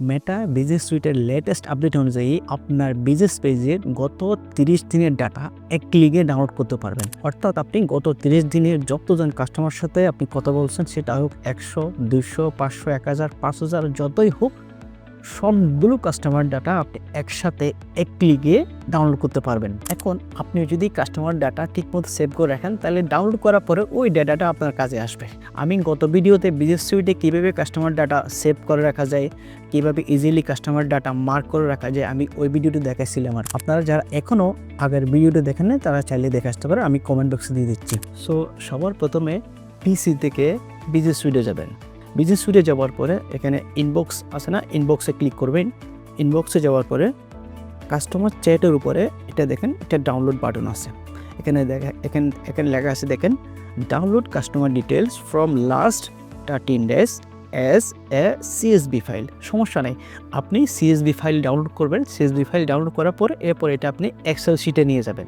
মেটা business সুইটের latest update অনুযায়ী আপনার business পেজের গত 30 দিনের ডাটা এক ক্লিকে ডাউনলোড করতে পারবেন। অর্থাৎ আপনি গত 30 দিনের যতজন কাস্টমার সাথে আপনি কথা বলছেন, সেটা হোক 100, 200, 500, 1000, 5000 যতই হোক, সবগুলো কাস্টমার ডাটা আপনি একসাথে এক ক্লিকে ডাউনলোড করতে পারবেন। এখন আপনি যদি কাস্টমার ডাটা ঠিকমতো সেভ করে রাখেন, তাহলে ডাউনলোড করার পরে ওই ডাটাটা আপনার কাজে আসবে। আমি গত ভিডিওতে বিজনেস সুইটে কীভাবে কাস্টমার ডাটা সেভ করে রাখা যায়, কীভাবে ইজিলি কাস্টমার ডাটা মার্ক করে রাখা যায়, আমি ওই ভিডিওটি দেখাইছিলাম। আর আপনারা যারা এখনও আগের ভিডিওটি দেখেন না, তারা চাইলে দেখে আসতে পারে, আমি কমেন্ট বক্সে দিয়ে দিচ্ছি। সো সবার প্রথমে পিসি থেকে বিজনেস সুইটে যাবেন। বিজনেস সুইটে যাওয়ার পরে এখানে ইনবক্স আছে না, ইনবক্সে ক্লিক করবেন। ইনবক্সে যাওয়ার পরে কাস্টমার চ্যাটের উপরে এটা দেখেন, এটা ডাউনলোড বাটন আছে। এখানে লেখা আছে দেখেন, download customer details from last 13 days as a CSB file. সমস্যা নেই, আপনি সিএসবি ফাইল ডাউনলোড করবেন। সিএসবি ফাইল ডাউনলোড করার পরে এরপর এটা আপনি এক্সেল শিটে নিয়ে যাবেন।